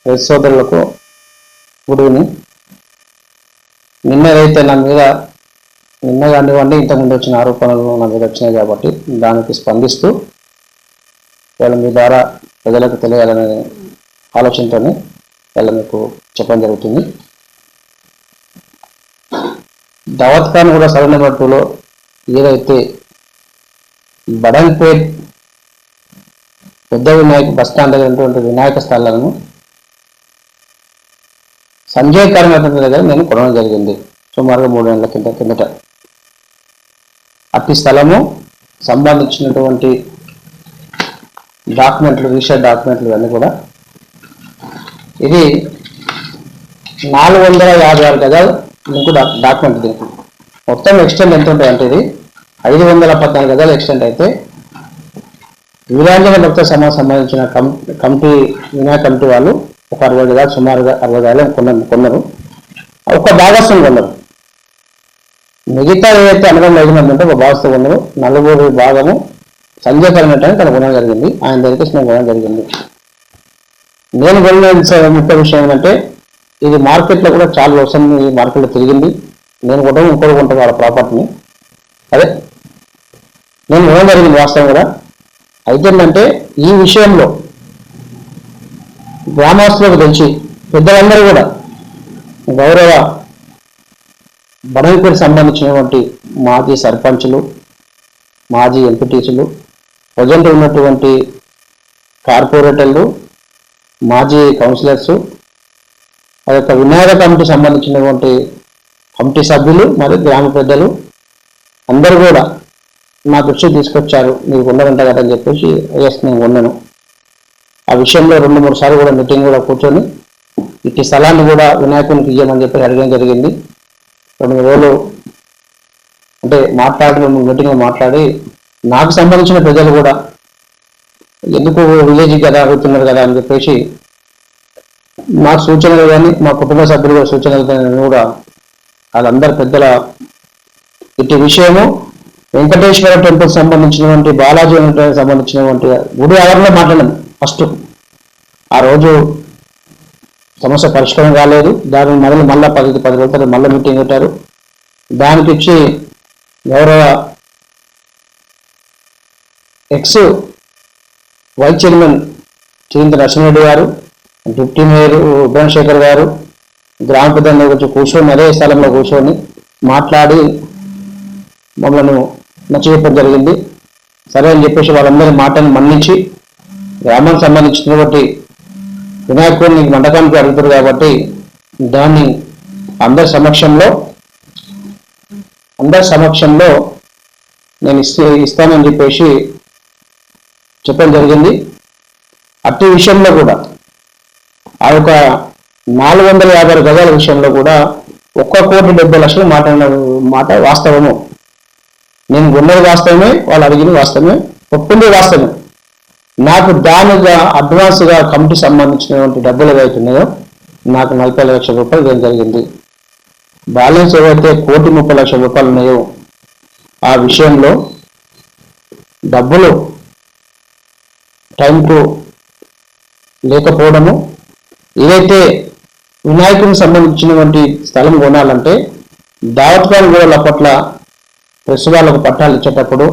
రైతు సోదరులకు good evening. నిన్న ఏదైతే నా మీద నిన్న కానివ్వండి ఇంతకుముందు వచ్చిన ఆరోపణలు నా మీద వచ్చినాయి కాబట్టి దానికి స్పందిస్తూ వీళ్ళ మీ ద్వారా ప్రజలకు తెలియాలనే ఆలోచనతోనే వీళ్ళ మీకు చెప్పడం జరుగుతుంది. దావత్ ఖాన్ కూడా సర్వే నెంబర్ 2లో ఏదైతే బడంపేట్ పెద్ద వినాయక బస్టాండ్ దగ్గర వినాయక స్థలాలను సంజయ్ కర్ణాటక దగ్గర నేను కొనడం జరిగింది సుమారుగా 3 నెలల కిందట. అట్టి స్థలము సంబంధించినటువంటి డాక్యుమెంట్లు, రిజిస్టర్ డాక్యుమెంట్లు ఇవన్నీ కూడా ఇది 456 గజాలు మీకు డాక్యుమెంట్. దీనికి మొత్తం ఎక్స్టెంట్ ఎంత ఉంటుంది అంటే ఇది 514 గజాలు ఎక్స్టెంట్ అయితే వీరాంజన భక్త సమాజం సంబంధించిన కమిటీ వినాయక కమిటీ వాళ్ళు ఒక 60 గజాలు సుమారుగా 60 గజాలు కొన్నారు. ఒక భాగస్థం కొన్నారు. మిగతా ఏదైతే 85 మంది ఉంటే ఒక భాగస్థం కొన్నారు. 4 భాగము సంజయ్ కర్ణాటక తన కొనడం జరిగింది. ఆయన దగ్గరికి నేను కొనడం జరిగింది. నేను కొన్న ముఖ్య విషయం ఏంటంటే ఇది మార్కెట్లో కూడా చాలా వర్షం ఈ మార్కెట్లో తిరిగింది. నేను కొట్టడం ఇంకోటి కొంటాను వాళ్ళ ప్రాపర్టీని. అదే నేను కొనడం జరిగింది వాస్తవం కూడా. అయితే ఏంటంటే ఈ విషయంలో గ్రామస్తులకు తెలిసి పెద్దలందరూ కూడా గౌరవ బడంపేటకు సంబంధించినటువంటి మాజీ సర్పంచులు, మాజీ ఎంపీటీసీలు, ప్రజెంట్ ఉన్నటువంటి కార్పొరేటర్లు, మాజీ కౌన్సిలర్సు, ఆ యొక్క వినాయక కమిటీ సంబంధించినటువంటి కమిటీ సభ్యులు మరియు గ్రామ పెద్దలు అందరూ కూడా నా దృష్టికి తీసుకొచ్చారు. మీరు ఉండరంట కదా అని చెప్పేసి నేను ఉన్నాను. ఆ విషయంలో 2-3 సార్లు కూడా మీటింగ్ కూడా కూర్చొని ఇట్టి స్థలాన్ని కూడా వినాయకునికి ఇయ్యమని చెప్పి అడగడం జరిగింది. 2 రోజులు అంటే మీటింగ్లో మాట్లాడి నాకు సంబంధించిన ప్రజలు కూడా ఎందుకు విలేజ్ కదా అడుగుతున్నారు కదా అని చెప్పేసి మా సూచనలు కానీ మా కుటుంబ సభ్యులు కూడా సూచనలు కూడా వాళ్ళందరి పెద్దల ఇట్టి విషయము వెంకటేశ్వర టెంపుల్ సంబంధించినటువంటి బాలాజీ సంబంధించినటువంటి గుడి ఆవరణలో మాట్లాడాం. ఫస్ట్ ఆ రోజు సమస్య పరిష్కారం కాలేదు. దాని మళ్ళీ 10 రోజుల తర్వాత మళ్ళీ మీటింగ్ పెట్టారు. దానికి ఇచ్చి గౌరవ ఎక్స్ వైస్ చైర్మన్ చింత నరసింహరెడ్డి గారు, డిప్యూటీ మేయర్ ఉబ్రహ్మశేఖర్ గారు గ్రామ పెద్దల గురించి కూర్చొని అదే స్థలంలో కూర్చొని మాట్లాడి మమ్మల్ని నచ్చజెప్పడం జరిగింది. సరే అని చెప్పేసి వాళ్ళందరి మాటను మన్నించి గ్రామానికి సంబంధించినటువంటి వినాయకుడిని మండకానికి అడుగుతారు కాబట్టి దాన్ని అందరి సమక్షంలో నేను ఇస్తానని చెప్పేసి చెప్పడం జరిగింది. అట్టి విషయంలో కూడా ఆ యొక్క 456 గజాల విషయంలో కూడా 1,70,00,000 మాట్లాడిన మాట వాస్తవము. నేను ఉన్నది వాస్తవమే, వాళ్ళు అడిగింది వాస్తవమే, ఒప్పింది వాస్తవమే. నాకు దానిగా అడ్వాన్స్గా కమిటీ సంబంధించినటువంటి డబ్బులు ఏవైతే ఉన్నాయో నాకు 40 లక్షల రూపాయలు ఇవ్వడం జరిగింది. బ్యాలెన్స్ ఏవైతే 1,30,00,000 రూపాయలు ఉన్నాయో ఆ విషయంలో డబ్బులు టైంకు లేకపోవడము, ఏదైతే వినాయకునికి సంబంధించినటువంటి స్థలం కొనాలంటే దావత్ ఖాన్ కూడా పట్ల ప్రెస్ వాళ్ళకు పట్టాలు ఇచ్చేటప్పుడు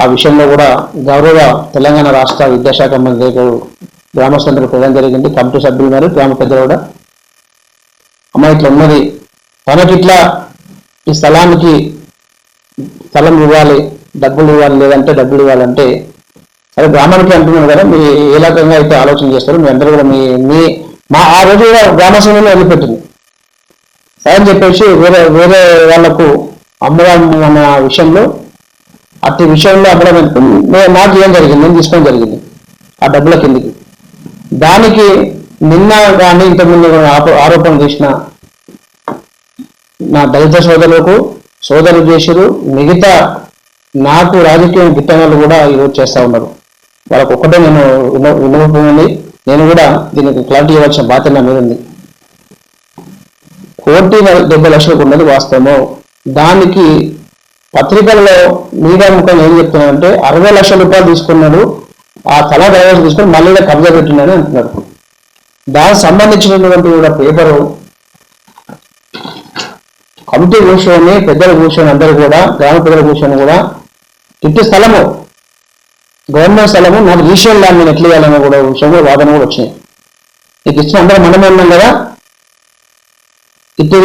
ఆ విషయంలో కూడా గౌరవ తెలంగాణ రాష్ట్ర విద్యాశాఖ మంత్రి గ్రామస్తులందరూ ప్రజలు జరిగింది. కమిటీ సభ్యులు మరియు గ్రామ పెద్దలు కూడా అమ్మ ఇట్లా ఉన్నది, తనకి ఇట్లా ఈ స్థలానికి స్థలం ఇవ్వాలి, డబ్బులు ఇవ్వాలి, లేదంటే డబ్బులు ఇవ్వాలంటే సరే గ్రామానికి అంటున్నాను కదా, మీరు ఏ రకంగా అయితే ఆలోచన చేస్తారో మీ అందరూ కూడా మా ఆ రోజు కూడా గ్రామసభలో వదిలిపెట్టింది సరే అని చెప్పేసి వేరే వాళ్లకు అమ్మడం అన్న విషయంలో అట్టి విషయంలో అమ్మడం నాకు ఏం జరిగింది, నేను తీసుకోవడం జరిగింది ఆ డబ్బుల కిందికి. దానికి నిన్న కానీ ఇంతకుముందు ఆరోపణ చేసిన నా దళిత సోదరులు చేసిరు, మిగతా నాకు రాజకీయ గిట్టనలు కూడా ఈరోజు చేస్తూ ఉన్నారు. వాళ్ళకు ఒక్కటే నేను వినకపోయింది. నేను కూడా దీనికి క్లారిటీ ఇవ్వాల్సిన బాధ్యత నా మీద ఉంది. 1,70,00,000 ఉన్నది వాస్తవము. దానికి పత్రికల్లో మీడియా ముఖంగా ఏం చెప్తున్నానంటే 60 లక్షల రూపాయలు తీసుకున్నాడు, ఆ స్థలం డ్రైవర్ తీసుకొని మళ్ళీ కబ్జా పెట్టిందని అంటున్నారు. దానికి సంబంధించినటువంటి కూడా పేపరు కమిటీ కూర్చొని పెద్దలు కూర్చొని అందరూ కూడా గ్రామ పెద్దలు కూర్చొని కూడా ఇట్టి స్థలము గవర్నమెంట్ స్థలము నాకు రీషియల్ ల్యాండ్ నేను ఎట్లా చేయాలనే కూడా విషయంలో వాదన కూడా వచ్చినాయి. నీకు ఇచ్చిన అందరూ మనమే ఉన్నాం కదా, ఇటు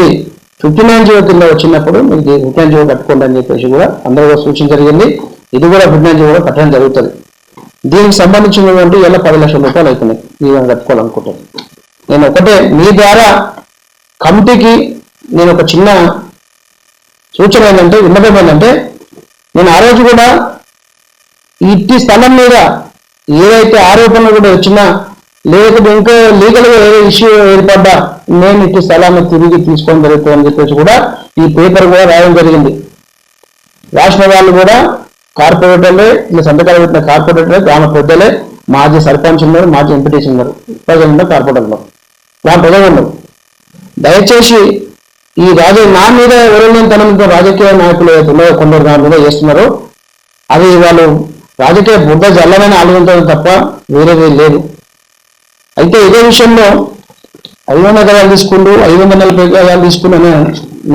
59 కింద వచ్చినప్పుడు మీకు 59 కట్టుకోండి అని చెప్పేసి కూడా అందరూ కూడా సూచన జరిగింది. ఇది కూడా 59 కూడా కట్టడం జరుగుతుంది. దీనికి సంబంధించినటువంటి ఇలా 10 లక్షల రూపాయలు అవుతున్నాయి ఈ విధంగా కట్టుకోవాలనుకుంటాను. నేను ఒకటే మీ ద్వారా కమిటీకి నేను ఒక చిన్న సూచన ఏంటంటే, విన్నపం ఏంటంటే, నేను ఆ రోజు కూడా ఇట్టి స్థలం మీద ఏదైతే ఆరోపణలు కూడా వచ్చినా లేకపోతే ఇంకా లీగల్గా ఏ ఇష్యూ ఏర్పడ్డా నేను ఇట్టి స్థలాన్ని తిరిగి తీసుకోవడం జరుగుతుంది అని చెప్పేసి కూడా ఈ పేపర్ కూడా రాయడం జరిగింది. రాసిన వాళ్ళు కూడా కార్పొరేటర్లే, ఇలా సంతకాలు పెట్టిన కార్పొరేటర్లే, గ్రామ పెద్దలే, మాజీ సర్పంచ్ ఉన్నారు, మాజీ ఎంపీటీసీ ఉన్నారు, ప్రజలు ఉన్నారు, కార్పొరేటర్ ఉన్నారు, గ్రామ ప్రజలు ఉన్నారు. దయచేసి ఈ నా మీద ఎవరైనా తనంతో రాజకీయ నాయకులు ఏదైతే కొందరు దాని మీద చేస్తున్నారో అది వాళ్ళు రాజకీయ బుద్ధ జల్లమైన ఆలోచించడం తప్ప వేరేది లేదు. అయితే ఇదే విషయంలో 500 గజాలు తీసుకుంటూ 540 గజాలు తీసుకుని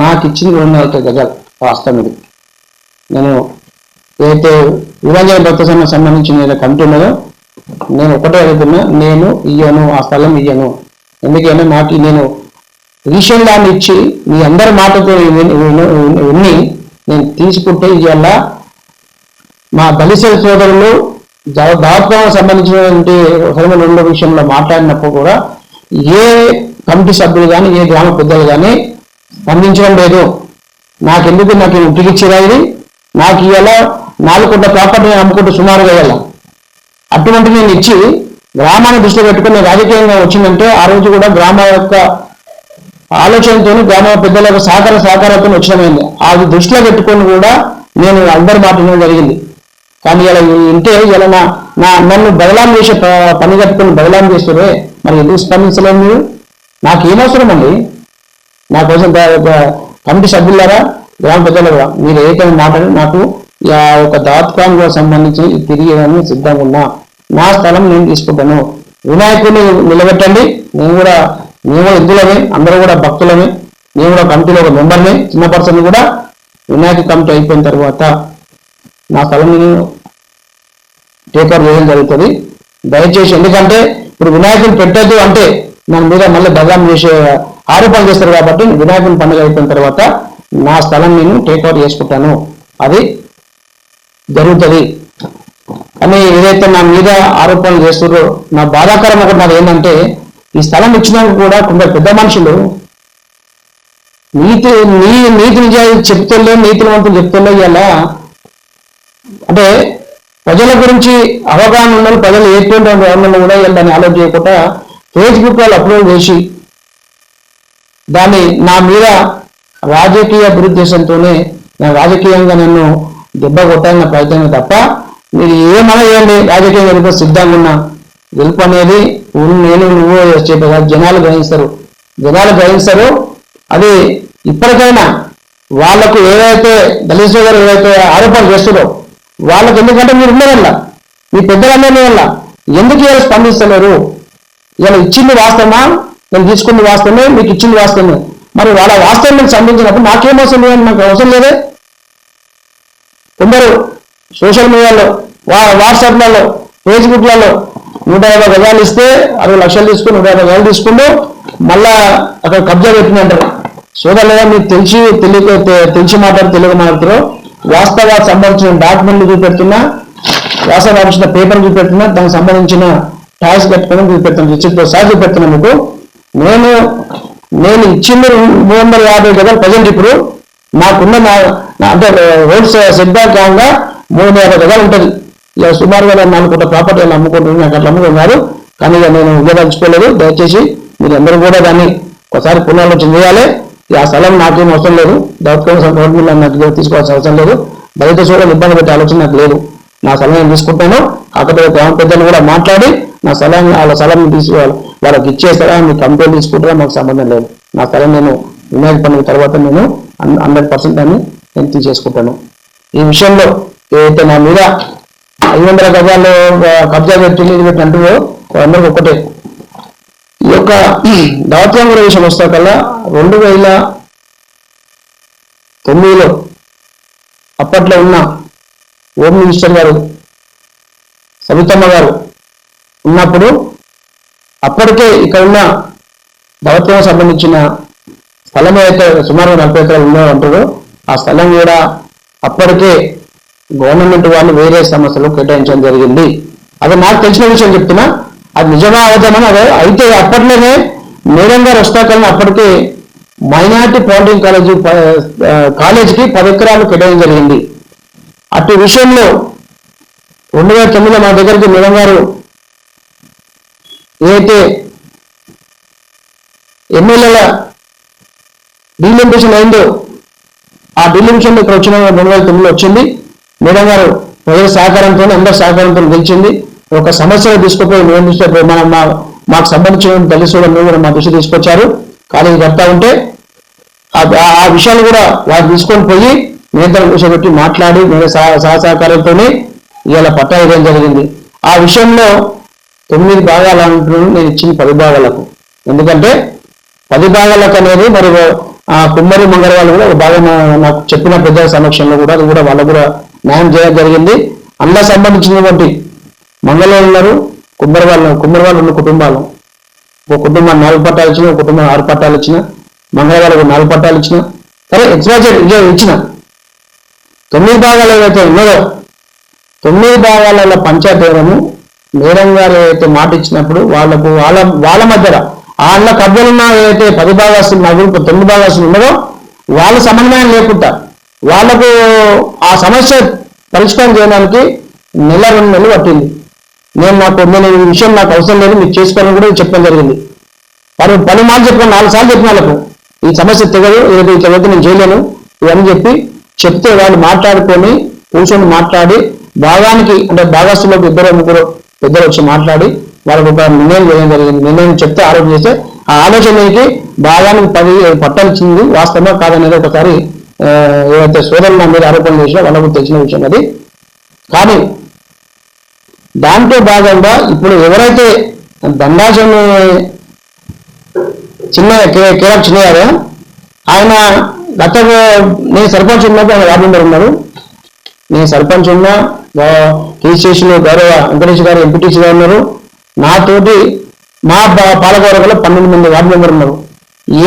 నాకు ఇచ్చింది 240 గజాలు వాస్తవం. ఇది నేను ఏదైతే విభజన భక్త సంబంధించిన కమిటీ ఉన్నదో నేను ఒకటే అడుగుతున్నా, నేను ఇయ్యను, ఆ స్థలం ఇయ్యను. ఎందుకంటే నాకు నేను రీషియల్ ల్యాండ్ ఇచ్చి మీ అందరి మాటతో విని నేను తీసుకుంటే ఇవాళ మా బలిసల సోదరులు దావత్వం సంబంధించినటువంటి రెండో విషయంలో మాట్లాడినప్పుడు కూడా ఏ కమిటీ సభ్యులు కానీ ఏ గ్రామ పెద్దలు కానీ స్పందించడం లేదు. నాకెందుకు నాకు ఉట్టికిచ్చిరా, ఇది నాకు ఇవాళ 4 కోట్ల ప్రాపర్టీ అమ్ముకుంటూ సుమారుగా ఇవ్వాల. అటువంటి నేను ఇచ్చి గ్రామాన్ని దృష్టిలో పెట్టుకుని రాజకీయంగా వచ్చిందంటే ఆ రోజు కూడా గ్రామ యొక్క ఆలోచనతో గ్రామ పెద్దల యొక్క సహకారంతో వచ్చినమైంది. అది దృష్టిలో పెట్టుకొని కూడా నేను అందరి మాట్లాడడం జరిగింది. కానీ ఇలా ఇంటే ఇలా నన్ను బదలాం చేసే పని కట్టుకొని బదలాం చేస్తారే, మరి ఎందుకు స్పందించలేదు మీరు? నాకు ఏమవసరం అండి? నా కోసం కమిటీ సభ్యులారా, గ్రామ పెద్దలుగా మీరు ఏదైతే మాట్లాడి నాకు ఒక దాతకానికి సంబంధించి తిరిగేదాన్ని సిద్ధంగా ఉన్నా. నా స్థలం నేను తీసుకుంటాను. వినాయకుడిని నిలబెట్టండి. మేము ఎద్దులమే, అందరూ కూడా భక్తులమే, నేను కూడా కమిటీలో ఒక మెంబర్ని, చిన్న పర్సన్ కూడా. వినాయక కమిటీ అయిపోయిన తర్వాత నా స్థలం నేను టేక్ ఓవర్ చేయడం జరుగుతుంది. దయచేసి, ఎందుకంటే ఇప్పుడు వినాయకుని పెట్టద్దు అంటే దాని మీద మళ్ళీ బదలాం చేసే ఆరోపణలు చేస్తారు కాబట్టి వినాయకుని పండుగ అయిపోయిన తర్వాత నా స్థలం నేను టేక్ ఓవర్ చేసుకుంటాను, అది జరుగుతుంది. కానీ ఏదైతే నా మీద ఆరోపణలు చేస్తున్నారో నా బాధాకరం ఒకటి నాకు ఏంటంటే, ఈ స్థలం ఇచ్చినాక కూడా కొందరు పెద్ద మనుషులు నీతి నిజాయితీ చెప్తుండే, నీతివంతులు చెప్తుండే ఇలా అంటే ప్రజల గురించి అవగాహన ఉన్న ప్రజలు ఎటువంటి గవర్నమెంట్ కూడా దాన్ని ఆలోచన చేయకుండా ఫేస్బుక్ వాళ్ళు అప్లోడ్ చేసి దాన్ని నా మీద రాజకీయ దురుద్దేశంతోనే రాజకీయంగా నన్ను దెబ్బ కొట్టాలన్న ప్రయత్నం తప్ప మీరు ఏమైనా చేయండి, రాజకీయంగా వెళ్ళిపో సిద్ధంగా ఉన్నా. గెలుపు అనేది నువ్వు చెప్పేదా జనాలు గ్రహిస్తారు. అది ఇప్పటికైనా వాళ్లకు ఏదైతే దళిత గారు ఏదైతే ఆరోపణలు చేస్తారో వాళ్ళకి, ఎందుకంటే మీరు ఉండవల్ల మీ పెద్దలందరినీ వల్ల ఎందుకు ఇలా స్పందిస్తలేరు? ఇలా ఇచ్చింది వాస్తవమా, నేను తీసుకుంది వాస్తవమే, మీకు ఇచ్చింది వాస్తవమే, మరి వాళ్ళ వాస్తవం మీకు సంబంధించినప్పుడు నాకేం అవసరం లేదని నాకు అవసరం లేదే. కొందరు సోషల్ మీడియాలో, వాట్సాప్లలో, ఫేస్బుక్లలో 150 గజాలు ఇస్తే 60 లక్షలు తీసుకుని 150 గజాలు తీసుకుంటూ మళ్ళా అక్కడ కబ్జా పెట్టినంటారు. సోదరులుగా మీకు తెలిసి మాట్లాడుతారో వాస్తవానికి సంబంధించిన డాక్యుమెంట్లు చూపెడుతున్నా, వాస్తవానికి పేపర్ చూపెడుతున్నా, దానికి సంబంధించిన టాక్స్ కట్టుకుని చూపెడుతున్నా, రిసిప్ట్తో సహా చూపెడుతున్నా. మీకు నేను ఇచ్చింది 350 గజాలు ప్రజెంట్. ఇప్పుడు నాకున్న అంటే రోడ్ సెట్ బ్యాక్ కాగా 350 గజాలు ఉంటుంది. ఇక సుమారుగా 4 కోట్ల ప్రాపర్టీ అమ్ముకుంటున్నారు, నాకు అట్లా అమ్ముకున్నారు. కానీ ఇక నేను ఇవ్వదలుచుకోలేదు. దయచేసి మీరు అందరూ కూడా దాన్ని ఒకసారి పునరాలోచన చేయాలి. ఆ స్థలం నాకేం అవసరం లేదు, గవర్నమెంట్ నాకు తీసుకోవాల్సిన అవసరం లేదు, బయట చూడాలి ఇబ్బంది పెట్టే ఆలోచన నాకు లేదు. నా స్థలం నేను తీసుకుంటాను. కాకపోతే గ్రామ పెద్దలు కూడా మాట్లాడి నా వాళ్ళ స్థలం తీసుకోవాలి, వాళ్ళకి ఇచ్చేస్తారా, మీ కంపెనీ తీసుకుంటారా, మాకు సంబంధం లేదు. నా స్థలం నేను వినాయక పండుగ తర్వాత నేను 100% దాన్ని నేను తీసేసుకుంటాను. ఈ విషయంలో ఏదైతే నా మీద 500 గజాల్లో కబ్జా పెట్టి అంటూ అందరికి ఒకటే, ఈ యొక్క దౌత్యాంగుల విషయం వస్తా కల్లా 2009లో అప్పట్లో ఉన్న హోమ్ మినిస్టర్ గారు సవితమ్మ గారు ఉన్నప్పుడు అప్పటికే ఇక్కడ ఉన్న దౌత్యం సంబంధించిన స్థలం అయితే సుమారు 40 ఎకరాలు ఉందో అంటారు. ఆ స్థలం కూడా అప్పటికే గవర్నమెంట్ వాళ్ళు వేరే సమస్యలు కేటాయించడం జరిగింది. అది నాకు తెలిసిన విషయం చెప్తున్నా, అది నిజమా అవుతామని అదే అయితే అప్పట్లోనే మేడం గారు వస్తాకన్నా అప్పటికే మైనార్టీ పాలిటెక్నిక్ కాలేజీకి 10 ఎకరాలు కేటాయించడం జరిగింది. అటు విషయంలో 2009లో మా దగ్గరికి మేడం గారు ఏదైతే ఎమ్మెల్యేల డీలిమిటేషన్ అయిందో ఆ డీలిమిటేషన్ ఇక్కడ వచ్చిన 2009లో వచ్చింది. మేడం గారు ప్రజల సహకారంతో అందరి సహకారంతో గెలిచింది. ఒక సమస్యను తీసుకుపోయి మేము మాకు సంబంధించిన తెలుసు కూడా మా దృష్టి తీసుకొచ్చారు. కాలేజీ కడతా ఉంటే ఆ విషయాలు కూడా వారు తీసుకొని పోయి నియంత్రణ కూర్చోబెట్టి మాట్లాడి మేము సహకారంతోనే ఇవాళ పట్టా ఇవ్వడం జరిగింది. ఆ విషయంలో 9 భాగాలు అంటున్నాను, నేను ఇచ్చింది 10 భాగాలకు. ఎందుకంటే 10 భాగాలకు అనేది మరి కుమ్మరి మంగళ వాళ్ళు కూడా ఒక భాగం నాకు చెప్పిన పెద్దల సమక్షంలో కూడా అది కూడా వాళ్ళకు కూడా న్యాయం చేయడం జరిగింది. అందులో సంబంధించినటువంటి మంగళ ఉన్నారు, కుమ్మరి వాళ్ళు ఉన్న కుటుంబాలు, ఒక కుటుంబాన్ని 4 పట్టాలు ఇచ్చిన, ఒక కుటుంబం 6 పట్టాలు ఇచ్చిన, మంగళ వాళ్ళకు 4 పట్టాలు ఇచ్చిన, సరే ఎక్స్ట్రాజెడ్ ఇచ్చిన 9 భాగాలు ఏవైతే ఉన్నదో 9 భాగాల పంచాయతీలను మేడం గారు ఏదైతే మాట ఇచ్చినప్పుడు వాళ్ళకు వాళ్ళ మధ్యలో వాళ్ళ కబ్జలున్న ఏదైతే 10 భాగాస్తులు 9 భాగాస్తులు ఉన్నదో వాళ్ళ సమన్వయం లేకుండా వాళ్లకు ఆ సమస్య పరిష్కారం చేయడానికి 1-2 నెలలు పట్టింది. నేను ఈ విషయం నాకు అవసరం లేదు, మీకు చేసుకోవాలని కూడా చెప్పడం జరిగింది. వారు 10 మార్లు చెప్పాను, 4 సార్లు చెప్పిన వాళ్ళకు ఈ సమస్య తెగదు, ఇట్లా నేను చేయలేను ఇవన్నీ చెప్తే వాళ్ళు మాట్లాడుకొని కూర్చొని మాట్లాడి భాగానికి అంటే భాగస్తులకు 2-3 పెద్దలు వచ్చి మాట్లాడి వాళ్ళకు ఒక నిర్ణయం చేయడం జరిగింది. నిర్ణయం చెప్తే ఆలోచన చేస్తే ఆ ఆలోచనకి భాగానికి 10 పట్టాలు ఇచ్చింది వాస్తవమా కాదనేది ఒకసారి ఏదైతే సోదరులు నా మీద ఆరోపణలు చేసినా వాళ్ళకు తెలిసిన విషయం అది. కానీ దాంట్లో భాగంగా ఇప్పుడు ఎవరైతే దండాజన్ కేరళ చిన్నగారు ఆయన నేను సర్పంచ్ ఉన్నప్పుడు ఆయన వార్డు మెంబర్ ఉన్నారు. నేను సర్పంచ్ ఉన్నా రిజిస్ట్రేషన్ గౌరవ వెంకటేష్ గారు ఎంపీటీసీ గారు ఉన్నారు. నాతోటి మా పాలకవర్గంలో 12 మంది వార్డు మెంబర్ ఉన్నారు.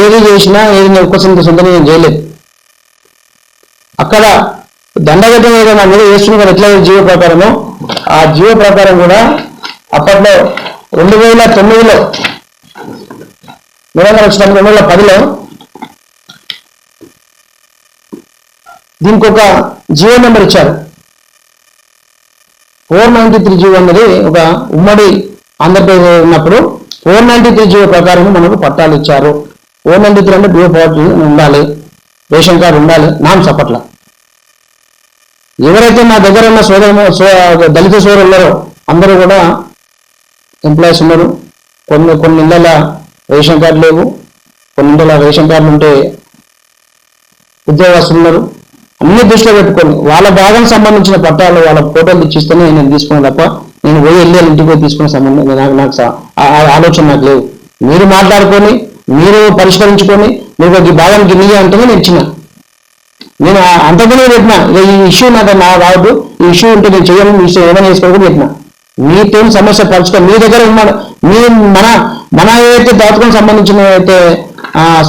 ఏది చేసినా ఏది ఒక్క సొంత నేను చేయలేదు. అక్కడ దండగట్టం ఏదైనా మీద వేస్తున్న కదా ఎట్లా జీవో ప్రకారమో ఆ జీవో ప్రకారం కూడా అప్పట్లో 2009లో నిరంతరం వచ్చినప్పుడు 2010లో దీనికి ఒక జీవో నెంబర్ ఇచ్చారు. 493 జీవో అనేది ఒక ఉమ్మడి ఆంధ్రప్రదేశ్ ఉన్నప్పుడు 493 జీవో ప్రకారం మనకు పట్టాలు ఇచ్చారు. 493 అంటే డిఓ పార్టీ ఉండాలి, రేషన్ కార్డు ఉండాలి, నామ్ సపట్ల. ఎవరైతే నా దగ్గర ఉన్న దళిత సోదరులు ఉన్నారో అందరూ కూడా ఎంప్లాయీస్ ఉన్నారు. కొన్ని ఇళ్ళ రేషన్ కార్డు లేవు, కొన్ని ఇళ్ళ రేషన్ కార్డులు ఉంటే ఉద్యోగస్తులు ఉన్నారు. అన్ని దృష్టిలో పెట్టుకొని వాళ్ళ భాగం సంబంధించిన పట్టాలు వాళ్ళ ఫోటోలు ఇచ్చిస్తేనే నేను తీసుకున్నాను తప్ప నేను వెళ్ళి ఇంటికి పోయి తీసుకునే సంబంధం నాకు ఆలోచన నాకు లేవు. మీరు మాట్లాడుకొని మీరు పరిష్కరించుకొని మీకు ఈ భాగానికి ఇన్ని అంటేనే నేను ఇచ్చిన. నేను అంతకునే చెప్పిన ఈ ఇష్యూ నాకు రావద్దు, ఈ ఇష్యూ ఉంటే నేను చేయను, ఈ ఇష్యూ ఏమైనా చేసుకోవడం చెప్పిన. మీతో సమస్య పరచుకొని మీ దగ్గర మన ఏదైతే దాతకం సంబంధించిన ఏదైతే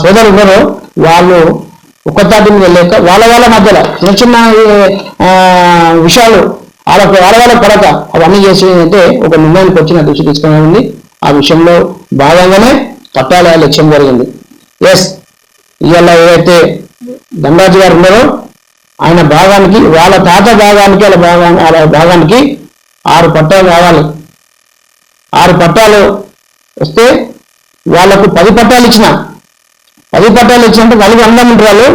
సోదరులు ఉన్నారో వాళ్ళు ఒక్కతాటి మీద లేక వాళ్ళ మధ్యలో చిన్న విషయాలు వాళ్ళ కొరత అవన్నీ చేసి అంటే ఒక నిర్ణయానికి వచ్చిన దృష్టి తీసుకునే ఉంది. ఆ విషయంలో భాగంగానే పట్టాల లక్ష్యం జరిగింది. ఎస్ ఇవాళ ఏదైతే దండాజీ గారు ఉన్నారో ఆయన భాగానికి వాళ్ళ తాత భాగానికి వాళ్ళ భాగానికి 6 పట్టాలు కావాలి. 6 పట్టాలు వస్తే వాళ్లకు 10 పట్టాలు ఇచ్చిన 10 పట్టాలు ఇచ్చినట్టు 4 అన్నదమ్ములు వాళ్ళు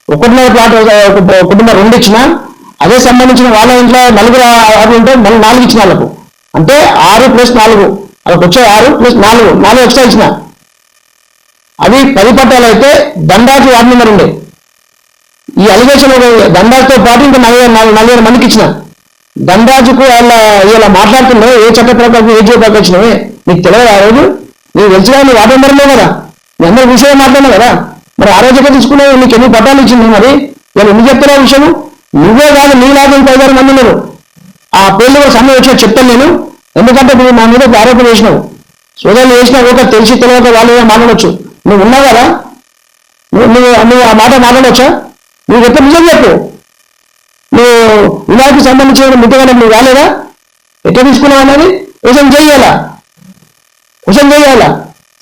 1.5 ప్లాట్ కుటుంబం 2 ఇచ్చిన అదే సంబంధించిన వాళ్ళ ఇంట్లో 4 ఉంటే మళ్ళీ 4 ఇచ్చిన వాళ్ళకు అంటే 6 + 4 వాళ్ళకి వచ్చే 6 + 4 ఎక్స్ట్రా ఇచ్చిన. అవి 10 పట్టాలు అయితే దండాజీ వార్డు మెంబర్ ఉండే. ఈ అలిగేషన్ దండాజీతో పాటు ఇంకా 40 మందికి ఇచ్చిన. దండాజీకు ఇలా మాట్లాడుతుండే ఏ చట్ట ప్రకారం ఏ జీవో ప్రకారం ఇచ్చినవే నీకు తెలియదు. ఆ రోజు నీకు తెలిసినా నీ వాటర్ మెంబర్లో కదా, మీ అందరి విషయం మాట్లాడినా కదా. మరి ఆరోగ్యంగా తీసుకున్నావు, నీకు ఎన్ని పట్టాలు ఇచ్చింది, మరి వాళ్ళు ఎందుకు చెప్తున్నా విషయం? నువ్వే కాదు, నీలాగా ఇంకా 5-6 మంది ఉన్నారు. ఆ పేర్లు కూడా సమయం వచ్చినా చెప్తాను నేను, ఎందుకంటే నువ్వు నా మీద ఆరోపణ చేసినావు, సోదరులు చేసినా ఒక తెలిసి తెలియక వాళ్ళు మాట్లాడవచ్చు. నువ్వు ఉన్నావు కదా, నువ్వు ఆ మాట మాట్లాడవచ్చా? నువ్వు ఎప్పుడు నిజం చెప్పు. నువ్వు వినాయకు సంబంధించిన ముట్టగానే నువ్వు రాలేదా? ఎట్లా తీసుకున్నావు అనేది క్వశ్చన్ చేయాలా,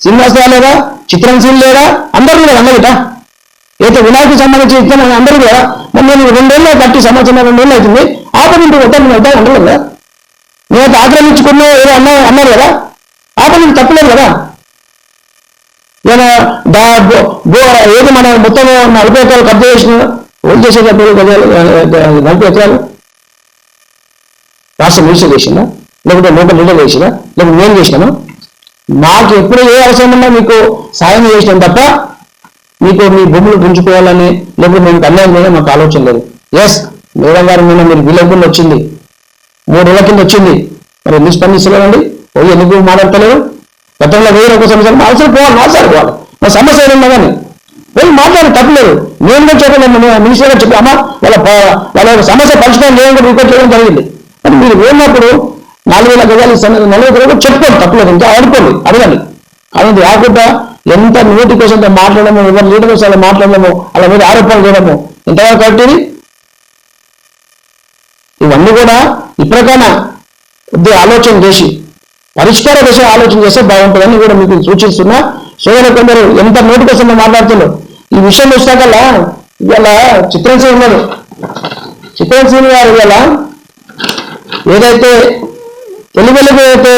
శ్రీనివాస్ రాలేదా, చిత్రం సీన్ లేదా, అందరూ కదా అన్నగిట. అయితే వినాయకు సంబంధించి ఇస్తాను అందరూ కదా. మరి నేను 2 ఏళ్ళు బట్టి సంవత్సరం 2 ఏళ్ళు అవుతుంది, ఆపదింటి వద్దాను వెళ్తా ఉండలేదు కదా. నేనైతే ఆక్రమించుకున్నా ఏదో అన్నారు కదా, ఆపదింటి తప్పలేదు కదా. ఏది మన మొత్తం 40 ఎకరాలు కబ్జా చేసిన ఓన్ చేసేటప్పుడు 40 ఎకరాలు రాష్ట్ర మినిస్టర్ చేసినా, లేకపోతే లోకల్ లీడర్ చేసినా, లేకపోతే నేను చేసినాను. నాకు ఎప్పుడు ఏ అవసరం ఉన్నా మీకు సాయం చేసినాం తప్ప మీకు మీ భూములు గుంజుకోవాలని లేకపోతే మీకు అన్యాయం మీద మాకు ఆలోచన లేదు. ఎస్, మేడం గారి మీద మీరు విలేకుండా వచ్చింది, 3 ఏళ్ల కింద వచ్చింది, మరి ఎందుకు స్పందిస్తలేదండి? పోయి ఎందుకు మాట్లాడతలేదు? గతంలో 1000 సంవత్సరం అవసరం పోవాలి, మాట్లాడుకోవాలి. మా సమస్య ఏదన్నా కానీ పోయి మాట్లాడి తప్పలేదు. నేను కూడా చెప్పలేము, మినిస్టర్ గారు చెప్పి అమ్మా వాళ్ళ సమస్య పరిష్కారం లేదని కూడా రిపోర్ట్ చేయడం జరిగింది. మరి మీరు వెళ్ళినప్పుడు 4000 గజాలు ఇస్తాను, 40 గజాలు చెప్పుకోండి, తప్పలేదు, ఇంకా అనుకోండి, అడగండి. అలాంటి రాకుండా ఎంత నోటి కోసం మాట్లాడము, ఎవరు లీడర్ కోసం అలా మాట్లాడము, అలా మీద ఆరోపణలు చేయడము ఎంతవరకు కరెక్ట్? ఇవన్నీ కూడా ఇప్పటికైనా కొద్దిగా ఆలోచన చేసి పరిష్కార దశ ఆలోచన చేస్తే బాగుంటుందని కూడా మీకు సూచిస్తున్నా. సోదరు కొందరు ఎంత నోటి కోసం మాట్లాడుతున్నారు. ఈ విషయం వచ్చాకల్లా ఇవాళ చిత్రసీన్ ఉన్నారు, చిత్రసీన్ గారు ఇవాళ ఏదైతే తెలుగులకు అయితే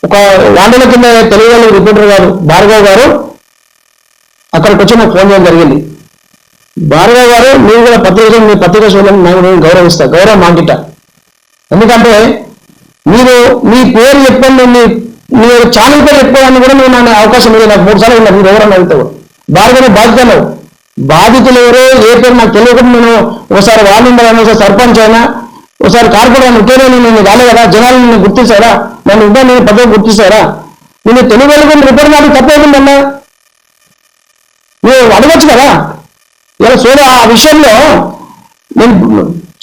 ఒక వాండల కింద తెలుగు రిపోర్టర్ గారు భార్గవ్ గారు అక్కడికి వచ్చి నాకు ఫోన్ చేయడం జరిగింది. భార్గవ్ గారు, మీరు కూడా మీ పత్రిక సోదరులను నేను గౌరవిస్తా, గౌరవం మాంగిట. ఎందుకంటే మీరు మీ పేరు చెప్పండి, మీరు ఛానల్ పేరు చెప్పుకోవడానికి కూడా నేను నాకు అవకాశం లేదు. నాకు 3 సార్లు మీరు ఎవరన్నా అడుగుతావు. భార్గవ్ బాధ్యతలు బాధితులు ఎవరో ఏ పేరు నాకు తెలియకుండా నేను ఒకసారి వార్డు మెంబర్ అయినా, ఒకసారి సర్పంచ్ అయినా, ఒకసారి కార్పొరేట్ ఒకేనే నేను రాలే కదా, జనాలు నిన్ను గుర్తిస్తారా, నన్ను ఇంకా నేను పదవి గుర్తిస్తారా? నేను తెలుగు వెళ్ళకుండా రిపోర్ట్ నాకు తప్పేస్తుందన్నా నువ్వు అడగచ్చు కదా. ఇలా సోదా ఆ విషయంలో నేను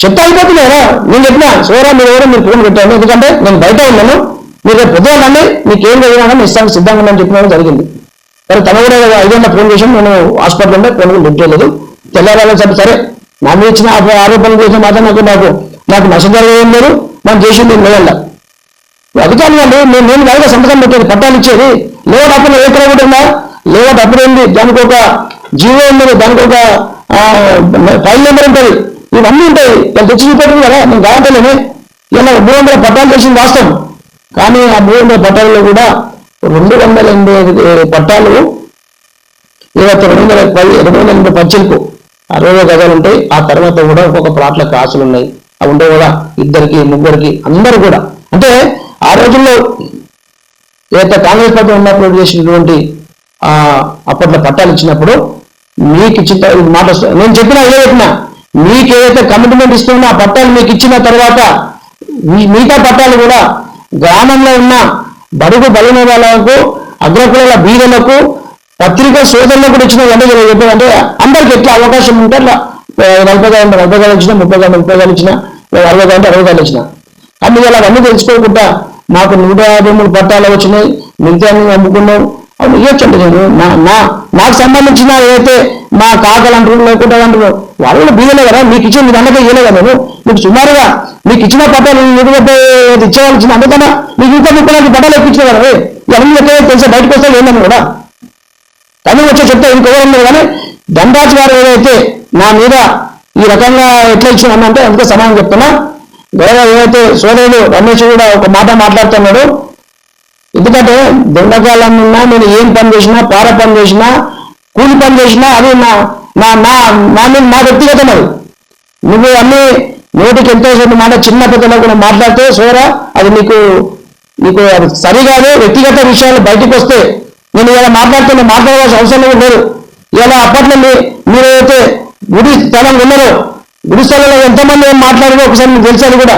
చెప్తా అయిపోతున్నారా? నేను చెప్పినా సోరా మీరు ఎవరో మీరు ఫోన్ పెట్టాను, ఎందుకంటే నేను బయట ఉన్నాను, మీరు పొద్దునండి మీకు ఏం జరిగినా ఇస్తాను సిద్ధంగా ఉందని చెప్పిన జరిగింది. మరి తన కూడా 5 గంటల ఫోన్ చేసి నేను హాస్పిటల్ ఉంటే ఫోన్ లిఫ్ట్ చేయలేదు. తెల్లారాలని చెప్పి సరే నా మీద ఇచ్చిన ఆరోపణలు చేసిన మాత్రం నాకు నష్టం జరగడం లేదు, మనం చేసింది లేదల్లా అధికారులు అండి. నేను బాగా సంతకం పెట్టేది, పట్టాలు ఇచ్చేది. లేవట్ అప్పుడు ఎక్కడ కూడా ఉందా, లేవట్ అప్పుడు ఏంది, దానికి ఒక జీవో ఉన్నది, దానికి ఒక ఫైల్ నెంబర్ ఉంటుంది, ఇవన్నీ ఉంటాయి. నేను తెచ్చి చూపెట్టింది కదా, నేను కావాలంటేనే ఇలా 300 పట్టాలు చేసింది వాస్తవం. కానీ ఆ 300 పట్టాలలో కూడా 285 పట్టాలు 280 పచ్చిలకు 60 గజాలు ఉంటాయి. ఆ తర్వాత కూడా ఒక్కొక్క ప్లాట్ల కాసులు ఉన్నాయి, అవి ఉంటాయి కూడా 2, 3 అందరూ కూడా. అంటే ఆ రోజుల్లో ఏదైతే కాంగ్రెస్ ప్రభుత్వం ఉన్నప్పుడు చేసినటువంటి అప్పట్లో పట్టాలు ఇచ్చినప్పుడు మీకు ఇచ్చిన మాట నేను చెప్పినా ఏదో చెప్పినా మీకు ఏదైతే కమిట్మెంట్ ఇస్తున్నా ఆ పట్టాలు మీకు ఇచ్చిన తర్వాత మిగతా పట్టాలు కూడా గ్రామంలో ఉన్న బడుగు బలిన వాళ్ళకు, అగ్రకుల బీదలకు, పత్రికా సోదరులకు కూడా ఇచ్చిన అంటే అందరికి ఎట్లా అవకాశం ఉంటే అట్లా 40 గజాలు ఇచ్చిన, 30 గజాలు ఇచ్చిన, 60 గజాలు 60 గజాలు ఇచ్చిన. అన్ని ఇలా అవన్నీ తెలుసుకోకుండా మాకు 153 పట్టాలు వచ్చినాయి, మిగతా అమ్ముకున్నాం అవి ఇవ్వచ్చండి. నేను నాకు సంబంధించిన ఏదైతే మా కాకలు అంటున్నారు లేకుండా అంటున్నారు వాళ్ళు కూడా బీదలే కదా, మీకు ఇచ్చిన మీరు అన్నదే ఇవ్వలే కదా. నేను మీకు సుమారుగా మీకు ఇచ్చిన పట్టాలు ఇచ్చేవాళ్ళు ఇచ్చిన అందుకన్నా మీకు ఇంకా 30 పట్టాలు ఎక్కించిన కదా. ఇవన్నీ ఎక్కడ తెలిసే బయటకు వస్తే ఏందని కూడా కానీ వచ్చే చెప్తే ఇంకెవరన్నారు. కానీ ధనరాజ్ గారు ఏదైతే నా మీద ఈ రకంగా ఎట్లా ఇచ్చిందంటే అందుకే సమాధానం చెప్తున్నా. గౌరవ ఏదైతే సోదరుడు రమేష్ కూడా ఒక మాట మాట్లాడుతున్నాడు. ఎందుకంటే దొండకాలం ఉన్నా నేను ఏం పని చేసినా, పార పని చేసినా, కూలి పని చేసినా అది నా వ్యక్తిగతం. అది నువ్వు అన్ని నోటికి ఎంతో మాట చిన్న పెద్దలకు మాట్లాడితే సోరా అది నీకు అది సరిగానే వ్యక్తిగత విషయాలు బయటకు వస్తే నేను ఇలా మాట్లాడవలసిన అవసరం లేదు. ఇలా అప్పట్లో మీరు అయితే గుడి స్థలం ఉన్నారో గుడి స్థలంలో ఎంతమంది ఏం మాట్లాడారో ఒకసారి మీకు తెలిసేది కూడా.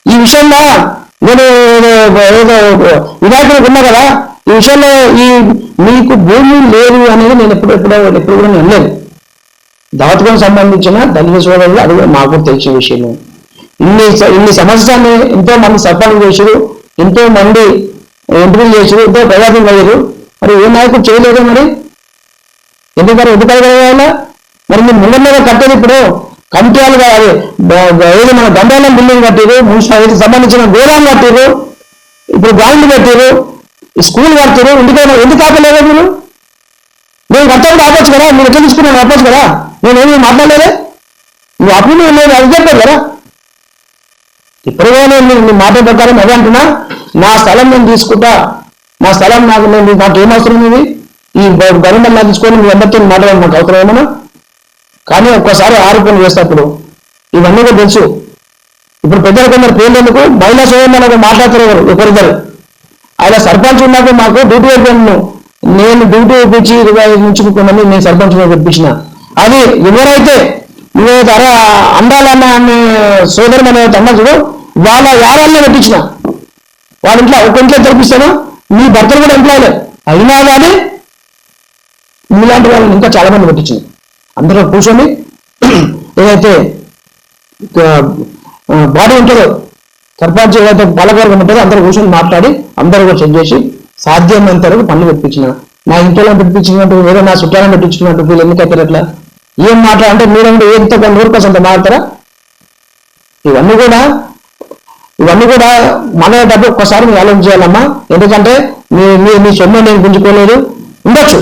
ఈ విషయంలో నేను వినాయకుడికి ఉన్నా కదా ఈ విషయంలో మీకు భూమి లేదు అనేది నేను ఎప్పుడు కూడా నేను అనలేదు. దావత్కు సంబంధించిన దళిత సోదరులు అది కూడా మాకు తెలిసిన విషయము. ఇన్ని సమస్యలు ఎంతో మంది సర్పంచ్ చేసారు, ఎంతో మంది ఎంపికలు చేసారు, ఎంతో ప్రజాపం అయ్యారు. మరి ఏ నాయకుడు చేయలేదు మరి ఎందుకు అడగాల? మరి మీరు ముందు కట్టేది ఇప్పుడు కమిటీలు కాదు, ఏది మన గండాలం బిల్డింగ్ కట్టారు, మున్సిపాలిటీకి సంబంధించిన గోదాం కట్టారు, ఇప్పుడు గ్రౌండ్ కట్టారు, స్కూల్ కట్టారు. ఎందుకు ఆపలేదు మీరు? నేను కట్టకుండా ఆపచ్చు కదా, మీరు ఎట్లా తీసుకున్నాను ఆపచ్చు కదా, నేనేమి మాట్లాడలేదే, నువ్వు అప్పుడు నేను అది చెప్పాను కదా. ఇప్పుడుగా నేను మాట ప్రకారం అదే అంటున్నా, నా స్థలం నేను తీసుకుంటా, నా స్థలం నాకు ఏం అవసరం ఇది, ఈ గవర్నమెంట్ తీసుకొని మీ అందరితో మాట్లాడాలి నాకు అవసరం ఏమన్నా. కానీ ఒక్కసారి ఆరోపణలు చేసేటప్పుడు ఇవన్నీ కూడా తెలుసు. ఇప్పుడు పెద్దలు కొందరు పేర్లేందుకు మహిళా సోదరులు మాట్లాడుతున్నారు ఒకరిద్దరు. ఆయన సర్పంచ్ ఉన్నాక మాకు డ్యూటీ అయిపోయాను, నేను డ్యూటీ ఇప్పించి 25 మంది నేను సర్పంచ్ తెప్పించిన. అది ఎవరైతే నువ్వు అందాలన్న సోదరు అనే అన్నప్పుడు వాళ్ళ యారాల్లో పెట్టించిన, వాళ్ళ ఇంట్లో ఒక ఇంట్లో తెప్పిస్తాను, మీ భర్తలు కూడా ఇంట్లో అయినా కానీ మీలాంటి వాళ్ళని ఇంకా చాలా మంది పెట్టించింది. అందరూ కూర్చొని ఏదైతే బాడీ ఉంటుందో సర్పంచ్ ఏదైతే పాలకవర్గం ఉంటుందో అందరూ కూర్చొని మాట్లాడి అందరూ కూడా చెక్ చేసి సాధ్యమైనంత వరకు పనులు పెట్టించిన. నా ఇంట్లో పెట్టించినట్టు వేరే నా చుట్టాలను పెట్టించుకున్నట్టు వీళ్ళు ఎందుకైతే అట్లా ఏం మాట్లాడంటే మీరు ఎంత నూరు పర్సెంట్ మాట్లాడతారా? ఇవన్నీ కూడా మన డబ్బు ఒక్కసారి మీరు ఆలోచన చేయాలమ్మా. ఎందుకంటే మీ సొమ్ము నేను గుంజుకోలేదు. ఉండొచ్చు,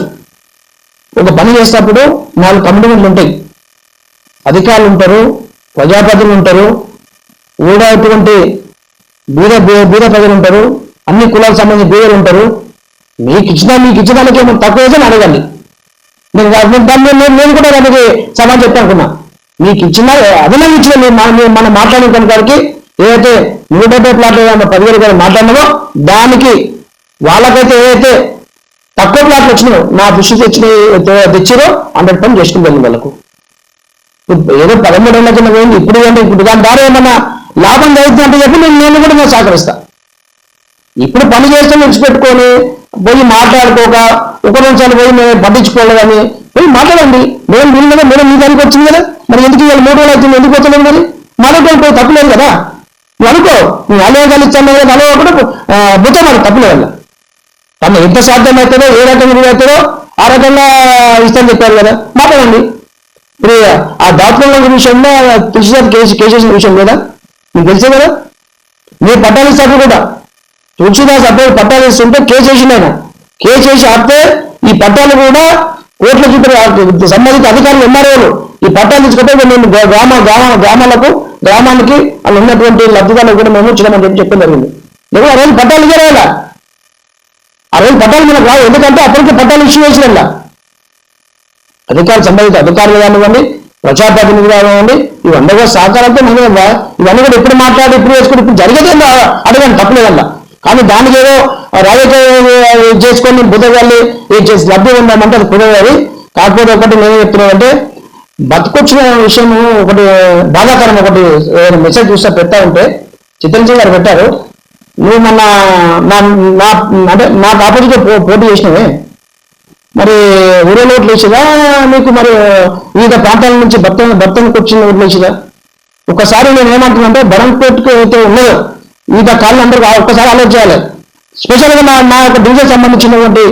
ఒక పని చేసేటప్పుడు 4 కమిటీలు ఉంటాయి, అధికారులు ఉంటారు, ప్రజాప్రతినిధులు ఉంటారు, ఊడటువంటి బీద ప్రజలు ఉంటారు, అన్ని కులాలకు సంబంధించిన బీదలు ఉంటారు. మీకు ఇచ్చినానికి ఏమో తక్కువ వేసి అడగండి. నేను కూడా దానికి సమాధానం చెప్పానుకున్నా. మీకు ఇచ్చిన అదనంగా ఇచ్చిన మనం మాట్లాడుకున్న కాడికి ఏదైతే 170 ప్లాట్లు 10,000 గారు మాట్లాడినామో దానికి వాళ్ళకైతే ఏదైతే తక్కువ ప్లాట్లు వచ్చినాయో నా దృష్టికి తెచ్చిరో 100% చేసుకుని వెళ్ళింది వాళ్ళకు. ఏదో 13 ఏళ్ళ కింద పోయింది, ఇప్పుడు దాని ద్వారా ఏమన్నా లాభం జరుగుతుందంటే చెప్పి నేను కూడా నేను సహకరిస్తా. ఇప్పుడు పని చేస్తే విడిచిపెట్టుకొని పోయి మాట్లాడుకోక 1 నిమిషాలు పోయి మేము పట్టించుకోలేదని పోయి మాట్లాడండి. మేము వీళ్ళు కదా, మీ దానికి వచ్చింది కదా, మరి ఎందుకు ఇవాళ 3 రోజులు అవుతుంది, ఎందుకు వచ్చలేదు? మరి మాట్లాడుకోవాలి, తప్పులేదు కదా. నువ్వు అనుకో, నువ్వు అలవేగాలు ఇచ్చాను కదా, అలవకుండా బుద్ధ మరి తప్పులేదు. తను ఎంత సాధ్యమవుతుందో ఏ రకంగా వీలవుతుందో ఆ రకంగా ఇస్తాను చెప్పారు కదా, మాట్లాడండి. ఇప్పుడు ఆ దాఖల విషయంలో కేసేసిన విషయం లేదా మీకు తెలిసే కదా. మీరు పట్టాలు ఇస్తారు కూడా తులసిదాస్ అప్పుడు పట్టాలు ఇస్తుంటే కేసు వేసింది ఆయన. కేసు వేసి ఆపితే ఈ పట్టాలు కూడా కోర్టులో చూపి సంబంధిత అధికారులు ఎంఆర్ఓలు ఈ పట్టాలు తీసుకుంటే మేము గ్రామానికి వాళ్ళు ఉన్నటువంటి లబ్ధిదారులకు కూడా మేము ఇచ్చినామని చెప్పడం జరిగింది. లేదా ఆ రోజు పట్టాలు ఇవ్వాలి, ఆ రోజు పట్టాలు మనకు రావు. ఎందుకంటే అప్పటికే పట్టాలు ఇష్యూ చేసినలా సంబంధిత అధికారులు కానివ్వండి, ప్రజాప్రతినిధులు కానివ్వండి, ఇవన్నీ కూడా సహకారంతో మనం ఇవన్నీ కూడా ఎప్పుడు మాట్లాడి ఇప్పుడు వేసుకుని ఇప్పుడు జరిగేది అడగండి, తప్పలేదల్లా. కానీ దానికి ఏదో రాజకీయ చేసుకొని బుద్ధగాళ్ళు లబ్ధి ఉందామంటే అది కుదరదు. కాకపోతే ఒకటి నేను చెప్తున్నానంటే బతుకొచ్చిన విషయం ఒకటి బాధాకరం. ఒకటి మెసేజ్ చూస్తే పెడతా ఉంటే చిత్రంజీవి గారు పెట్టారు, నువ్వు మొన్న అంటే నాకు ఆపోజిట్ పోటీ చేసినవే, మరి ఊరే ఓట్లు వేసిదా నీకు, మరి వివిధ ప్రాంతాల నుంచి భర్తనికి వచ్చిన ఓట్లు వేసిదా? ఒకసారి నేను ఏమంటున్నానంటే బరంపేటకు అయితే ఉన్నదో వివిధ కాళ్ళు అందరూ ఒక్కసారి ఆలోచన చేయాలి. స్పెషల్గా నా యొక్క డివిజన్ సంబంధించినటువంటి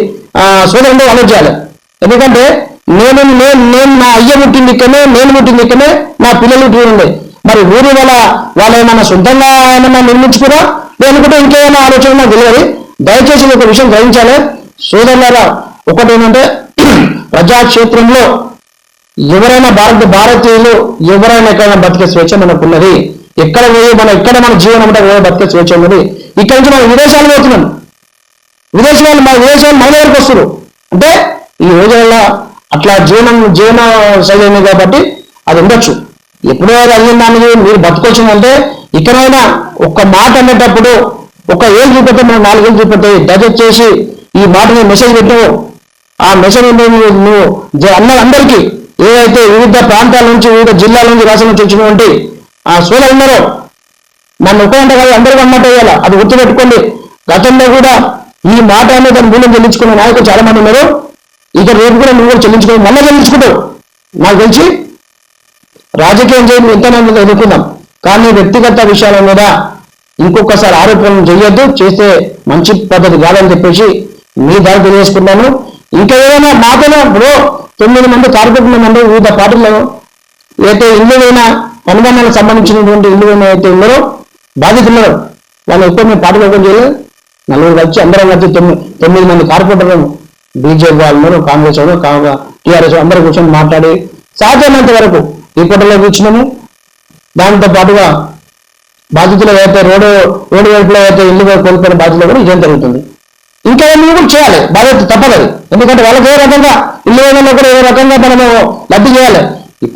సోదరులు ఆలోచన చేయాలి. ఎందుకంటే నేను నా అయ్య పుట్టింది ఇక్కడనే, నేను పుట్టింది ఇక్కడనే, నా పిల్లలు ఉండే. మరి ఊరి వాళ్ళ ఏమైనా సొంతంగా ఏమైనా నిర్మించుకురా లేకపోతే ఇంకేమైనా ఆలోచన నాకు తెలియదు. దయచేసి ఒక విషయం గ్రహించాలి సోదరులారా. ఒకటి ఏంటంటే ప్రజాక్షేత్రంలో ఎవరైనా భారతీయులు ఎవరైనా ఎక్కడైనా బతికే స్వేచ్ఛ మనకున్నది. ఎక్కడ పోయి ఎక్కడ మన జీవనం అంటే బతికే స్వేచ్ఛ ఉన్నది. ఇక్కడి నుంచి మనం విదేశాలు పోతున్నాం, విదేశాలు మన దగ్గరికి వస్తున్నారు. అంటే ఈ రోజులలో అట్లా జీవన శైలి ఉంది కాబట్టి అది ఉండొచ్చు. ఎప్పుడో అడిగిన దానికి మీరు బతుకొచ్చిందంటే ఇక్కడైనా ఒక్క మాట అనేటప్పుడు ఒక ఏళ్ళు చూపెడితే మనం 4 ఏళ్ళు చూపెట్టాయి. దయచేసి ఈ మాటని మెసేజ్ పెట్టావు, ఆ మెసేజ్ నువ్వు అందరికీ ఏదైతే వివిధ ప్రాంతాల నుంచి వివిధ జిల్లాల నుంచి రాష్ట్రం నుంచి వచ్చినటువంటి ఆ సోదరులు ఉన్నారో నన్ను ఒక్కడంటే కాదు అందరికీ అన్నట్టు వేయాలి. అది గుర్తుపెట్టుకోండి. గతంలో కూడా ఈ మాట అనేది దాని మూల్యం చెల్లించుకున్న నాయకులు చాలా మంది ఉన్నారు. ఇక రేపు కూడా నువ్వు కూడా చెల్లించుకో, మళ్ళీ చెల్లించుకుంటావు. నాకు తెలిసి రాజకీయం చేయడం ఎంతమంది ఎదుర్కొందాం, కానీ వ్యక్తిగత విషయాల మీద ఇంకొకసారి ఆరోపణలు చేయొద్దు, చేస్తే మంచి పద్ధతి కాదని చెప్పేసి మీ దారి తెలియజేసుకున్నాను. ఇంకా ఏదైనా మాటలో ఇప్పుడు 9 మంది కార్పొరేట్ మంది వివిధ పార్టీలో అయితే ఇల్లు అయినా అనుబంధాలకు సంబంధించినటువంటి ఇల్లు అయితే ఉన్నారో బాధితున్నారు, వాళ్ళు ఎక్కువ మేము పార్టీ ఓపెన్ చేయలేదు. 4 వచ్చి అందరం వచ్చి 9 మంది కార్పొరేటర్లు బీజేపీ వాళ్ళు, కాంగ్రెస్ వాళ్ళు, టీఆర్ఎస్ అందరూ కూర్చొని మాట్లాడి సాధ్యమైనంత వరకు రిపోర్టర్లకు ఇచ్చినాము. దాంతో పాటుగా బాధితులు ఏదైతే రోడ్డు వైపులో అయితే ఇల్లు కోల్పోయిన బాధితులు కూడా ఇదేం జరుగుతుంది. ఇంకా ఏమి కూడా చేయాలి, బాధ్యత తప్పదు. ఎందుకంటే వాళ్ళకి ఏ రకంగా ఇల్లు వేయడంలో కూడా ఏ రకంగా మనము లబ్ధి చేయాలి.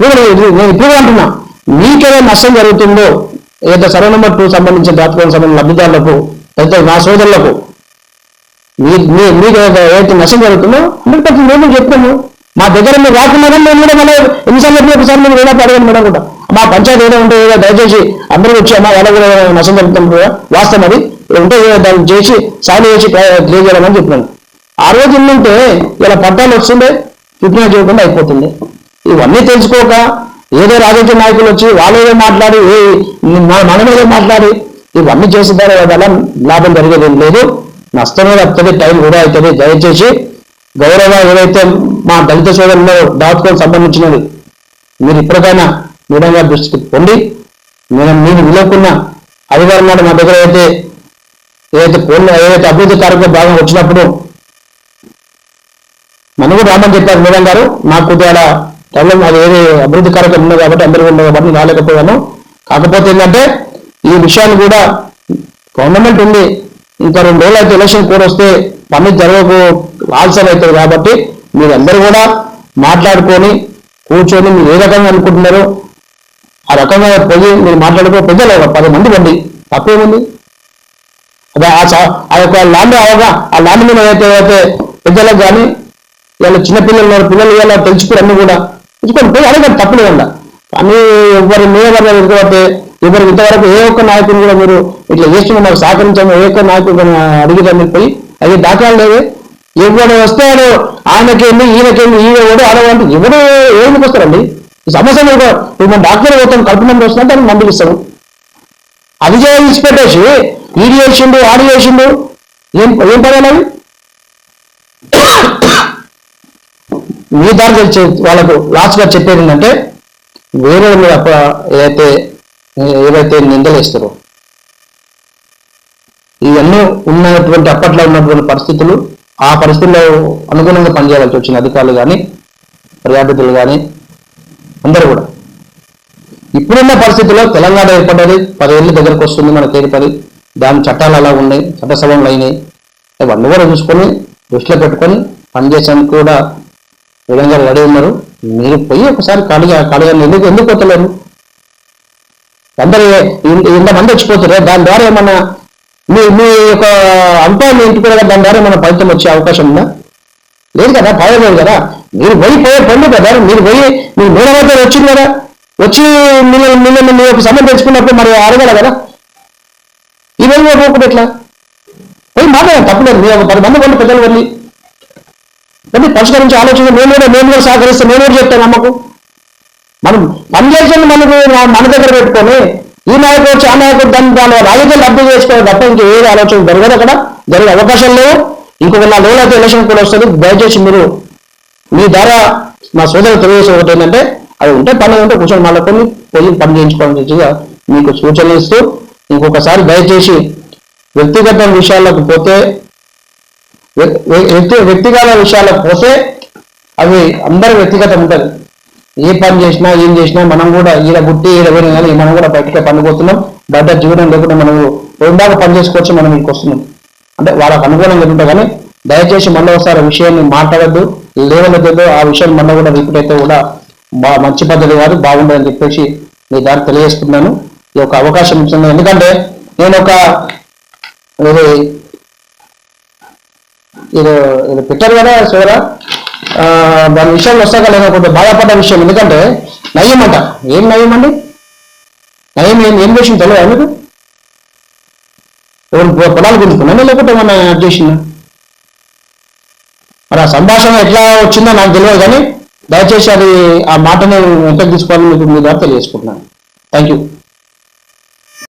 నేను ఇప్పుడు అంటున్నా, మీకేదో నష్టం జరుగుతుందో ఏదైతే సర్వే నెంబర్ 2 సంబంధించిన జాతకాలకు సంబంధించిన లబ్ధిదారులకు అయితే నా సోదరులకు మీకు ఏదైతే నష్టం జరుగుతుందో 100% మేము చెప్తాము. మా దగ్గర మీరు రాకుండా మేము కూడా మళ్ళీ ఎన్నిసార్లు ఒకసారి మేము ఏదో అడగండి మేడం కూడా మా పంచాయతీ ఏదో ఉంటే దయచేసి అందరూ వచ్చి అమ్మా వాళ్ళ కూడా నష్టం జరుగుతుంది వాస్తవం, అది ఉంటే దాన్ని చేసి సాల్వ్ చేసి తెలియజేయాలని చెప్పినాను. ఆ రోజు ఏంటంటే ఇలా పట్టాలు వస్తుండే చూపినా చేయకుండా అయిపోతుంది. ఇవన్నీ తెలుసుకోక ఏదో రాజకీయ నాయకులు వచ్చి వాళ్ళేదో మాట్లాడి మనమేదో మాట్లాడి ఇవన్నీ చేసేదాని వల్ల లాభం జరిగేది లేదు, నష్టమే వస్తుంది, టైం కూడా అవుతుంది. దయచేసి గౌరవ ఏదైతే మా దళిత సోదరుల్లో దాచుకోవడానికి సంబంధించినది మీరు ఇప్పటికైనా మేడం గారి దృష్టికి పొంది మీరు విలువకున్న అధికారం నాడు మా దగ్గర ఏదైతే అభివృద్ధి కార్యక్రమం భాగం వచ్చినప్పుడు నన్ను కూడా రామని చెప్పారు మేడం గారు. నాకు కొద్దిగా టైం అది ఏది అభివృద్ధి కార్యక్రమం ఉంది కాబట్టి అందరూ ఉంది కాబట్టి రాలేకపోయాను. కాకపోతే ఏంటంటే ఈ విషయాన్ని కూడా గవర్నమెంట్ ఉంది, ఇంకా 2 రోజులు అయితే ఎలక్షన్ కోడ్ వస్తే పని జరగకు ఆలస్యం అవుతుంది. కాబట్టి మీరందరూ కూడా మాట్లాడుకొని కూర్చొని మీరు ఏ రకంగా అనుకుంటున్నారో ఆ రకంగా పోయి మీరు మాట్లాడుకో. ప్రజలు 10 మంది వండి తప్పేముంది, అదే ఆ యొక్క ల్యాండ్ అవగా ఆ ల్యాండ్ మీద ఏదైతే పెద్దలకు కానీ వీళ్ళు పిల్లలు ఇలా తెలుసుకుని అన్ని కూడా తెలుసుకొని పోయి అడగండి, తప్పలేదండి. కానీ ఎవరి మీద ఎదుగుతే ఎవరు ఇంతవరకు ఏ ఒక్క నాయకుని కూడా మీరు ఇట్లా చేస్తున్న మాకు సహకరించాము ఏ ఒక్క నాయకుడు అడిగితే పోయి అది దాఖలు లేదే. ఎవడు వస్తాడు ఆయనకేంది ఈయనకేంది ఈయన ఆడవాళ్ళు ఎవరు ఏమికి వస్తారండి. ఈ సమస్య ఇప్పుడు మన డాక్టర్ పోతాం కడుపు మంది వస్తుందంటే దాన్ని మందులు ఇస్తాము. అది చేసి పెట్టేసి ఈడీ చేసిండు ఆడి చేసిండు ఏం పడాలి. మీ దారి వాళ్ళకు లాస్ట్ గా చెప్పేది ఏంటంటే వేరే ఏవైతే నిందలు ఇస్తారో ఇవన్నీ ఉన్నటువంటి అప్పట్లో ఉన్నటువంటి పరిస్థితులు, ఆ పరిస్థితుల్లో అనుగుణంగా పనిచేయాల్సి వచ్చిన అధికారులు కానీ ప్రజాప్రతినిధులు కానీ అందరూ కూడా ఇప్పుడున్న పరిస్థితుల్లో తెలంగాణ ఏర్పడ్డది 10 ఏళ్ళ దగ్గరకు వస్తుంది మన తేలిపది. దాని చట్టాలు అలా ఉన్నాయి, చట్టసభలు అయినాయి. అవన్నీ కూడా చూసుకొని దృష్టిలో పెట్టుకొని పనిచేసేందుకు కూడా విధంగా రెడీ ఉన్నారు. మీరు పోయి ఒకసారి ఖాళీగా ఎందుకు పోతలేరు? అందరూ ఇంతమంది వచ్చిపోతారు. దాని ద్వారా ఏమన్నా మీ యొక్క అంతా మీ ఇంటికి కూడా దాని ద్వారా ఏమైనా ఫలితం వచ్చే అవకాశం ఉందా? లేదు కదా, పాయలేదు కదా. మీరు పోయే పండు కదా, మీరు పోయి మీ మూడవైతే వచ్చింది కదా, వచ్చి మిమ్మల్ని మీ యొక్క సమయం తెలుసుకున్నప్పుడు మరి అడగాలి కదా. ఇవేమో పోకుండా ఎట్లా పోయి మాట్లాడాలి, తప్పలేదు. మీరు 10 మంది వాళ్ళు పెద్దలు వెళ్ళి దాన్ని పరిష్కరించి ఆలోచన నేను కూడా సహకరిస్తే నేను కూడా చెప్తాను. నమ్మకు మనం పనిచేసిన మన దగ్గర పెట్టుకొని ఈ నాయకుడు వచ్చి ఆ నాయకుడు దాని రాజకీయాలు అర్థం చేసుకోవాలి తప్ప ఇంక ఏది ఆలోచన జరగదు. అక్కడ జరిగే అవకాశం లేవు. ఇంకొక 4 రోజులు అయితే ఎలక్షన్ కూడా వస్తుంది. దయచేసి మీరు మీ ద్వారా మా సోదరులు తెలియజేసే ఒకటి ఏంటంటే అది ఉంటే పని ఉంటే కూర్చొని మళ్ళీ పోయి పని చేయించుకోవాలని మీకు సూచనలు ఇస్తూ ఇంకొకసారి దయచేసి వ్యక్తిగత విషయాలకు పోతే వ్యక్తిగత విషయాలకు పోతే అవి అందరూ వ్యక్తిగతం ఉంటుంది. ఏ పని చేసినా ఏం చేసినా మనం కూడా ఈడ గుట్టి ఈడ పోయినా కానీ మనం కూడా బయటకే పనిపోతున్నాం. బయట జీవనం లేకుండా మనం రెండాక పని చేసుకోవచ్చు. మనం ఇంటికి వస్తున్నాం అంటే వాళ్ళకు అనుకూలంగా ఉంటాం. కానీ దయచేసి మళ్ళీ ఒకసారి విషయాన్ని మాట్లాడద్దు, లేవనద్దు. ఆ విషయం మళ్ళీ కూడా రిపీట్ అయితే కూడా మంచి పద్ధతి కాదు, బాగుండదని చెప్పేసి మీ దారి తెలియజేస్తున్నాను. ఈ యొక్క అవకాశం ఇస్తుంది. ఎందుకంటే నేను ఒక ఇది పెట్టారు కదా సోదరా, దాని విషయంలో వస్తాక నేను కొంచెం బాధపడ్డ విషయం. ఎందుకంటే నయం అంట, ఏం నయం అండి? నయం ఏం విషయం తెలియదు మీకు? పొలాలు గుంజుకున్నా లేకపోతే ఏమన్నా చేసిందా? మరి ఆ సంభాషణ ఎట్లా వచ్చిందో నాకు తెలియదు, కానీ దయచేసి అది ఆ మాటను ఎంత తీసుకోవాలని మీకు మీ ద్వారా తెలియజేసుకుంటున్నాను. Thank you.